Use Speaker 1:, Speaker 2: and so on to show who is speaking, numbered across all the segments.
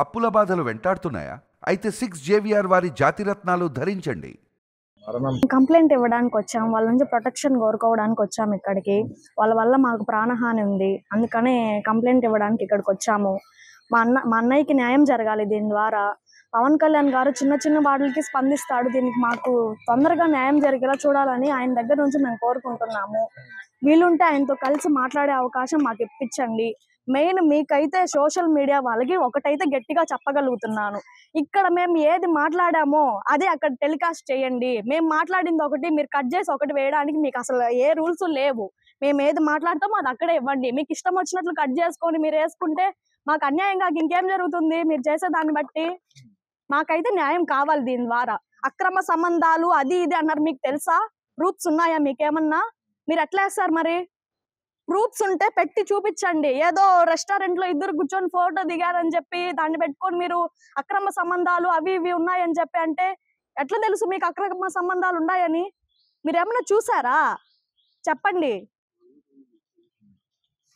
Speaker 1: అప్పుల బాధలు వెంటాడుతున్నాయా? అయితే 6 JVR వారి జాతిరత్నాలు ధరించండి.
Speaker 2: కంప్లైంట్ ఇవ్వడానికి వచ్చాం, వాళ్ళ నుంచి ప్రొటెక్షన్ కోరుకోవడానికి వచ్చాము ఇక్కడికి. వాళ్ళ వల్ల మాకు ప్రాణహాని ఉంది, అందుకనే కంప్లైంట్ ఇవ్వడానికి ఇక్కడికి వచ్చాము. మా అన్నయ్యకి న్యాయం జరగాలి. దీని ద్వారా పవన్ కళ్యాణ్ గారు చిన్న చిన్న వాటికి స్పందిస్తాడు. దీనికి మాకు తొందరగా న్యాయం జరిగేలా చూడాలని ఆయన దగ్గర నుంచి మేము కోరుకుంటున్నాము. వీలుంటే ఆయనతో కలిసి మాట్లాడే అవకాశం మాకు ఇప్పించండి. మెయిన్ మీకైతే సోషల్ మీడియా వాళ్ళకి ఒకటైతే గట్టిగా చెప్పగలుగుతున్నాను, ఇక్కడ మేము ఏది మాట్లాడామో అదే అక్కడ టెలికాస్ట్ చేయండి. మేము మాట్లాడింది ఒకటి, మీరు కట్ చేసి ఒకటి వేయడానికి మీకు అసలు ఏ రూల్స్ లేవు. మేము ఏది మాట్లాడతామో అది అక్కడే ఇవ్వండి. మీకు ఇష్టం వచ్చినట్లు కట్ చేసుకొని మీరు వేసుకుంటే మాకు అన్యాయంగా ఇంకేం జరుగుతుంది? మీరు చేసే దాన్ని బట్టి మాకైతే న్యాయం కావాలి. దీని ద్వారా అక్రమ సంబంధాలు అది ఇది అన్నారు, మీకు తెలుసా? ప్రూఫ్స్ ఉన్నాయా మీకేమన్నా? మీరు ఎట్లా వేస్తారు మరి? ప్రూఫ్స్ ఉంటే పెట్టి చూపించండి. ఏదో రెస్టారెంట్ లో ఇద్దరు కూర్చొని ఫోటో దిగారని చెప్పి దాన్ని పెట్టుకొని మీరు అక్రమ సంబంధాలు అవి ఇవి ఉన్నాయని చెప్పి అంటే ఎట్లా తెలుసు మీకు అక్రమ సంబంధాలు ఉన్నాయని? మీరు ఏమన్నా చూసారా? చెప్పండి.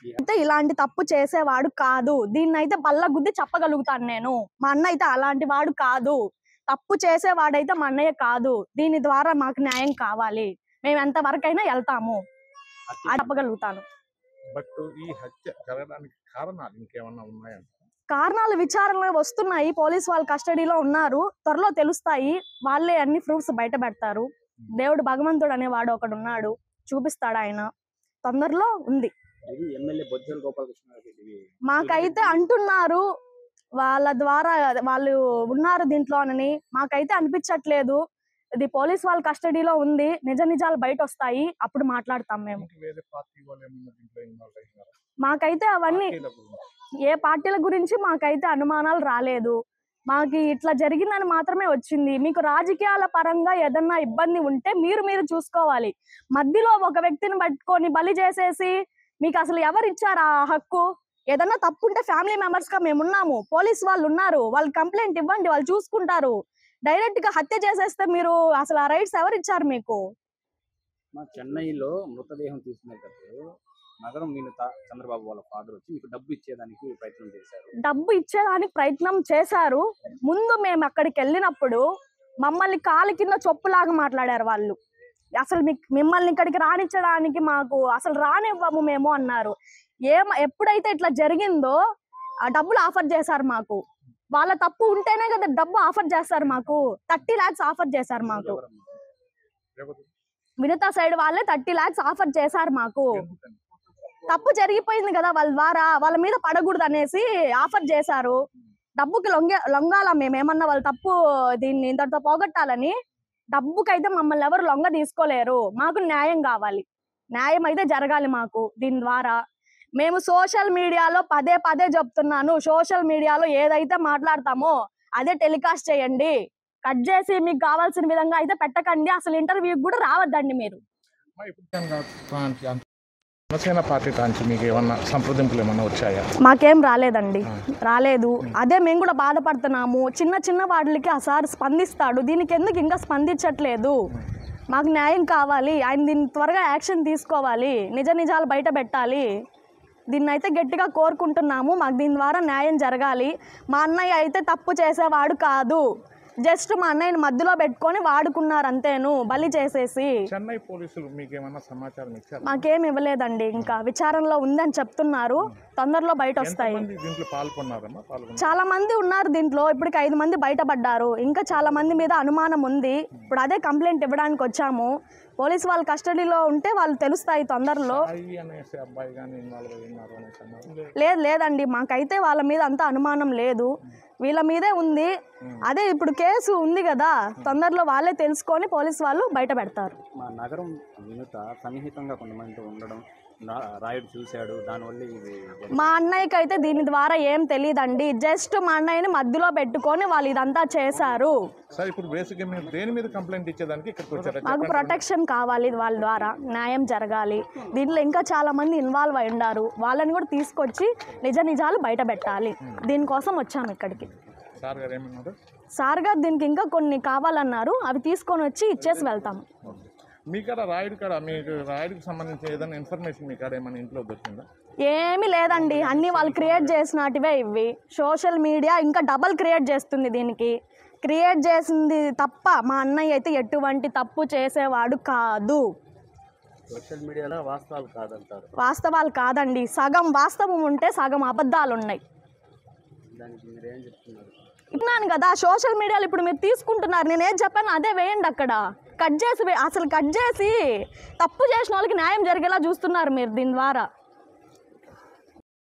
Speaker 2: అయితే ఇలాంటి తప్పు చేసేవాడు కాదు, దీన్నైతే బల్ల గుద్ది చెప్పగలుగుతాను నేను. మా అన్న అయితే అలాంటి వాడు కాదు, తప్పు చేసేవాడైతే మా అన్నయ్య కాదు. దీని ద్వారా మాకు న్యాయం కావాలి, మేము ఎంత వరకైనా వెళ్తాము, చెప్పగలుగుతాను.
Speaker 3: ఈ హత్య జరగడానికి కారణాలు ఇంకేమన్నా ఉన్నాయంట?
Speaker 2: కారణాలు విచారణలో వస్తున్నాయి, పోలీస్ వాళ్ళ కస్టడీలో ఉన్నారు, త్వరలో తెలుస్తాయి. వాళ్ళే అన్ని ప్రూఫ్స్ బయట పెడతారు. దేవుడు భగవంతుడు అనేవాడు ఒకడు ఉన్నాడు, చూపిస్తాడు ఆయన. తొందరలో ఉంది. మాకైతే అంటున్నారు వాళ్ళ ద్వారా వాళ్ళు ఉన్నారు దీంట్లోనని, మాకైతే అనిపించట్లేదు. ఇది పోలీస్ వాళ్ళ కస్టడీలో ఉంది, నిజ నిజాలు బయట వస్తాయి, అప్పుడు మాట్లాడతాం మేము. మాకైతే అవన్నీ ఏ పార్టీల గురించి మాకైతే అనుమానాలు రాలేదు. మాకు ఇట్లా జరిగిందని మాత్రమే వచ్చింది. మీకు రాజకీయాల పరంగా ఏదన్నా ఇబ్బంది ఉంటే మీరు చూసుకోవాలి. మధ్యలో ఒక వ్యక్తిని పట్టుకొని బలి చేసేసి మీకు అసలు ఎవరు ఇచ్చారు ఆ హక్కు? ఏదన్నా తప్పు ఉంటే ఫ్యామిలీ మెంబర్స్ గా మేము ఉన్నాము, పోలీస్ వాళ్ళు ఉన్నారు, వాళ్ళు కంప్లైంట్ ఇవ్వండి, వాళ్ళు చూసుకుంటారు. డైరెక్ట్ గా హత్య చేసేస్తే మీరు అసలు ఆ రైట్స్ ఎవరు ఇచ్చారు మీకు?
Speaker 4: చెన్నైలో మృతదేహం తీసుకునేటప్పుడు నగరం వినుత చంద్రబాబు వాళ్ళ ఫాదర్ వచ్చి మీకు డబ్బు ఇచ్చేదానికి
Speaker 2: ప్రయత్నం చేశారు. ముందు మేము అక్కడికి వెళ్ళినప్పుడు మమ్మల్ని కాలు కింద చొప్పులాగా మాట్లాడారు వాళ్ళు. అసలు మిమ్మల్ని ఇక్కడికి రానిచ్చడానికి మాకు అసలు రానివ్వము మేము అన్నారు. ఎప్పుడైతే ఇట్లా జరిగిందో ఆ డబ్బులు ఆఫర్ చేశారు మాకు. వాళ్ళ తప్పు ఉంటేనే కదా డబ్బు ఆఫర్ చేస్తారు మాకు. 30 lakhs ఆఫర్ చేశారు మాకు. వినుత సైడ్ వాళ్ళే 30 lakhs ఆఫర్ చేశారు మాకు. తప్పు జరిగిపోయింది కదా, వాళ్ళ ద్వారా వాళ్ళ మీద పడకూడదు అనేసి ఆఫర్ చేశారు. డబ్బుకి లొంగాల మేమేమన్నా వాళ్ళ తప్పు దీన్ని ఇంతటితో పోగొట్టాలని. డబ్బుకైతే మమ్మల్ని ఎవరు లొంగ తీసుకోలేరు. మాకు న్యాయం కావాలి, న్యాయం అయితే జరగాలి మాకు. దీని ద్వారా మేము సోషల్ మీడియాలో పదే చెప్తున్నాను, సోషల్ మీడియాలో ఏదైతే మాట్లాడతామో అదే టెలికాస్ట్ చేయండి. కట్ చేసి మీకు కావాల్సిన విధంగా అయితే పెట్టకండి. అసలు ఇంటర్వ్యూకి కూడా రావద్దండి మీరు.
Speaker 3: జనసేన పార్టీ తాంచి మీకు ఏమన్నా సంప్రదింపులు ఏమన్నా వచ్చాయా?
Speaker 2: మాకేం రాలేదండి, రాలేదు. అదే మేము కూడా బాధపడుతున్నాము. చిన్న వాటికి ఆ సార్ స్పందిస్తాడు, దీనికి ఎందుకు ఇంకా స్పందించట్లేదు? మాకు న్యాయం కావాలి, ఆయన దీన్ని త్వరగా యాక్షన్ తీసుకోవాలి, నిజాలు బయట పెట్టాలి. దీన్ని అయితే గట్టిగా కోరుకుంటున్నాము. మాకు దీని ద్వారా న్యాయం జరగాలి. మా అన్నయ్య అయితే తప్పు చేసేవాడు కాదు, జస్ట్ మా అన్నయ్యని మధ్యలో పెట్టుకొని వాడుకున్నారు అంతేను, బలి చేసేసి.
Speaker 3: చెన్నై పోలీసులు మీకేమన్నా సమాచారం ఇచ్చారు?
Speaker 2: మాకేం ఇవ్వలేదండి, ఇంకా విచారణలో ఉందని చెప్తున్నారు, తొందరలో బయట వస్తాయి. చాలా మంది ఉన్నారు దీంట్లో, ఇప్పటికి 5 మంది బయటపడ్డారు. ఇంకా చాలా మంది మీద అనుమానం ఉంది. ఇప్పుడు అదే కంప్లైంట్ ఇవ్వడానికి వచ్చాము. పోలీసు వాళ్ళ కస్టడీలో ఉంటే వాళ్ళు తెలుస్తాయి తొందరలో. లేదండి, మాకైతే వాళ్ళ మీద అంత అనుమానం లేదు, వీళ్ళ మీదే ఉంది. అదే ఇప్పుడు కేసు ఉంది కదా, తొందరలో వాళ్ళే తెలుసుకొని పోలీసు వాళ్ళు బయట పెడతారు.
Speaker 4: మా నగరం వినుత సన్నిహితంగా కొంతమంది ఉండడం రాయుడు చూశాడు, దానివల్ల
Speaker 2: మా అన్నయ్యకి అయితే దీని ద్వారా ఏం తెలియదండి. జస్ట్ మా అన్నయ్యని మధ్యలో పెట్టుకొని వాళ్ళు ఇదంతా చేశారు. మాకు ప్రొటెక్షన్ కావాలి, వాళ్ళ ద్వారా న్యాయం జరగాలి. దీంట్లో ఇంకా చాలా మంది ఇన్వాల్వ్ అయి ఉన్నారు, వాళ్ళని కూడా తీసుకొచ్చి నిజాలు బయట పెట్టాలి. దీనికోసం వచ్చాము ఇక్కడికి. సార్ గారు దీనికి ఇంకా కొన్ని కావాలన్నారు, అవి తీసుకొని వచ్చి ఇచ్చేసి వెళ్తాము.
Speaker 3: మీ కాడ రాయుడు కాడ మీకు రాయుడికి సంబంధించిన ఏదైనా ఇన్ఫర్మేషన్ మీ కాడ ఏమైనా ఇంట్లో దొరికిందా?
Speaker 2: ఏమీ లేదండి, అన్నీ వాళ్ళు క్రియేట్ చేసినటివే ఇవి. సోషల్ మీడియా ఇంకా డబల్ క్రియేట్ చేస్తుంది దీనికి. క్రియేట్ చేసింది తప్ప మా అన్నయ్య అయితే ఎటువంటి తప్పు చేసేవాడు కాదు.
Speaker 5: సోషల్ మీడియాలో వాస్తవాలు కాదంటారు.
Speaker 2: వాస్తవాలు కాదండి, సగం వాస్తవం ఉంటే సగం అబద్ధాలు ఉన్నాయి.
Speaker 5: దానికి మీరేం చెప్తున్నారు?
Speaker 2: విన్నాను కదా, సోషల్ మీడియాలో ఇప్పుడు మీరు తీసుకుంటున్నారు, నేను ఏం చెప్పాను అదే వేయండి అక్కడ. కట్ చేసి అసలు కట్ చేసి తప్పు చేసిన వాళ్ళకి న్యాయం జరిగేలా చూస్తున్నారు మీరు దీని ద్వారా.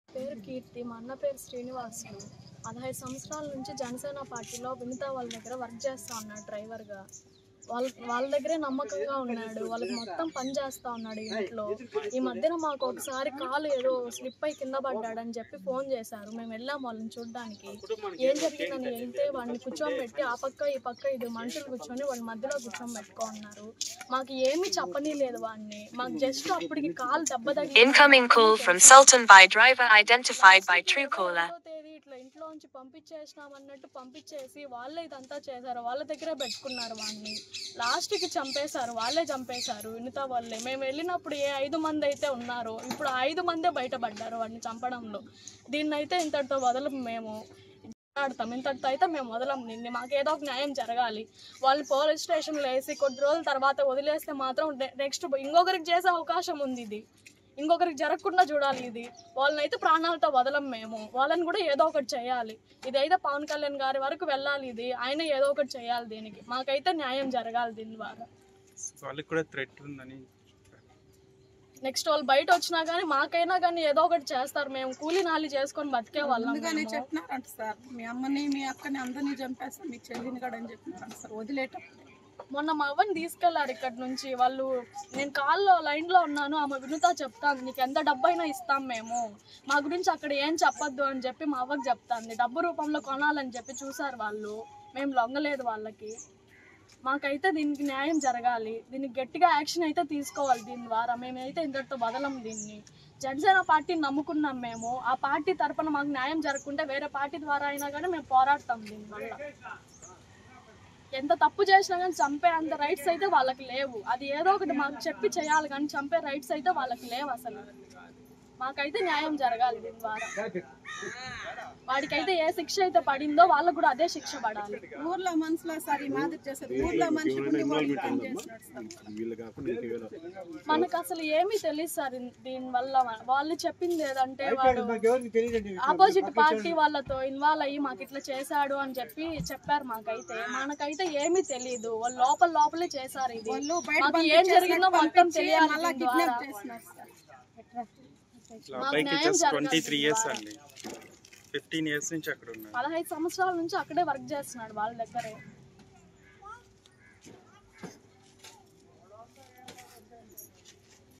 Speaker 6: పేరు కీర్తి, మా అన్న పేరు శ్రీనివాసులు. 15 సంవత్సరాల నుంచి జనసేన పార్టీలో వినిత వాళ్ళ దగ్గర వర్క్ చేస్తూ ఉన్నాడు డ్రైవర్గా. వాళ్ళ దగ్గరే నమ్మకంగా ఉన్నాడు, వాళ్ళకి మొత్తం పని చేస్తూ ఉన్నాడు ఇంట్లో. ఈ మధ్యన మాకు ఒకసారి కాలు ఏదో స్లిప్ అయి కింద పడ్డాడని చెప్పి ఫోన్ చేశారు. మేము వెళ్ళాము వాళ్ళని చూడడానికి. ఏం జరిగిందని వెళ్తే వాడిని కూర్చోబెట్టి ఆ పక్క ఈ పక్క ఇది మనుషులు కూర్చొని వాళ్ళ మధ్యలో కూర్చోబెట్టుకున్నారు. మాకు ఏమీ చెప్పని లేదు వాడిని. మాకు జస్ట్ అప్పటికి కాలు దెబ్బ తగిలి ఇట్లా ఇంట్లో నుంచి పంపించేసినామన్నట్టు పంపించేసి వాళ్ళే ఇదంతా చేశారు. వాళ్ళ దగ్గరే పెట్టుకున్నారు వాడిని. లాస్ట్కి చంపేశారు, వాళ్ళే చంపేశారు వినిత వాళ్ళే. మేము వెళ్ళినప్పుడు 5 మంది అయితే ఉన్నారో ఇప్పుడు 5 మందే బయటపడ్డారు వాడిని చంపడంలో. దీన్నైతే ఇంతటితో వదలం, మేము ఆడతాం. ఇంతటితో అయితే మేము వదలం దీన్ని. మాకు ఏదో ఒక న్యాయం జరగాలి. వాళ్ళు పోలీస్ స్టేషన్లో వేసి కొద్ది రోజుల తర్వాత వదిలేస్తే మాత్రం నెక్స్ట్ ఇంకొకరికి చేసే అవకాశం ఉంది. ఇది ఇంకొకరికి జరగకుండా చూడాలి. ఇది వాళ్ళనైతే ప్రాణాలతో వదలం మేము. వాళ్ళని కూడా ఏదో ఒకటి చేయాలి. ఇదైతే పవన్ కళ్యాణ్ గారి వరకు వెళ్ళాలి. ఇది ఆయన ఏదో ఒకటి చేయాలి. దీనికి మాకైతే న్యాయం జరగాలి దీని ద్వారా.
Speaker 7: వాళ్ళకి కూడా థ్రెట్ ఉందని
Speaker 6: నెక్స్ట్ వాళ్ళు బయట వచ్చినా కానీ మాకైనా కానీ ఏదో ఒకటి చేస్తారు. మేము కూలీ నాలి చేసుకొని బతికే వాళ్ళం.
Speaker 8: చెప్పినారంట సార్, మీ అమ్మని మీ అక్కని అందరినీ చంపేస్తాం, మీ చెల్లిని కూడా అని చెప్పినారంట సార్ వదిలేటప్పుడు.
Speaker 6: మొన్న మా అవ్వని తీసుకెళ్లారు ఇక్కడ నుంచి వాళ్ళు. నేను కాల్లో లైన్లో ఉన్నాను, ఆమె వినుత చెప్తాను నీకు ఎంత డబ్బు అయినా ఇస్తాం మేము, మా గురించి అక్కడ ఏం చెప్పొద్దు అని చెప్పి మా అవ్వకి చెప్తాను. డబ్బు రూపంలో కొనాలని చెప్పి చూసారు వాళ్ళు. మేము లొంగలేదు వాళ్ళకి. మాకైతే దీనికి న్యాయం జరగాలి. దీనికి గట్టిగా యాక్షన్ అయితే తీసుకోవాలి దీని ద్వారా. మేమైతే ఇంతటితో వదలం దీన్ని. జనసేన పార్టీని నమ్ముకున్నాం మేము. ఆ పార్టీ తరపున మాకు న్యాయం జరగకుంటే వేరే పార్టీ ద్వారా అయినా కానీ మేము పోరాడతాం దీనివల్ల. ఎంత తప్పు చేసినా కానీ చంపే అంత రైట్స్ అయితే వాళ్ళకి లేవు. అది ఏదో ఒకటి మాకు చెప్పి చేయాలి కానీ చంపే రైట్స్ అయితే వాళ్ళకి లేవు అసలు. మాకైతే న్యాయం జరగాలి దీని ద్వారా. వాడికైతే ఏ శిక్ష అయితే పడిందో వాళ్ళకు కూడా అదే శిక్ష పడాలి.
Speaker 8: ఊర్లో మనుషులు సార్ ఈ మాదిరి చేశారు. ఊర్లో మనుషులు
Speaker 6: మనకు అసలు ఏమీ తెలియదు సార్ దీనివల్ల. వాళ్ళు చెప్పింది ఏదంటే వాడు ఆపోజిట్ పార్టీ వాళ్ళతో ఇన్వాల్వ్ అయ్యి మాకు ఇట్లా చేశాడు అని చెప్పి చెప్పారు. మనకైతే ఏమీ తెలియదు. వాళ్ళు లోపలే చేశారు. ఇది మాకు ఏం జరిగిందో మొత్తం తెలియాలి.
Speaker 7: అబ్బాయికి జస్ట్ 23 ఇయర్స్ అండి. 15 ఇయర్స్ నుంచి అక్కడ ఉన్నారు.
Speaker 6: 15 సంవత్సరాల నుంచి అక్కడే వర్క్ చేస్తున్నాడు వాళ్ళ దగ్గరే.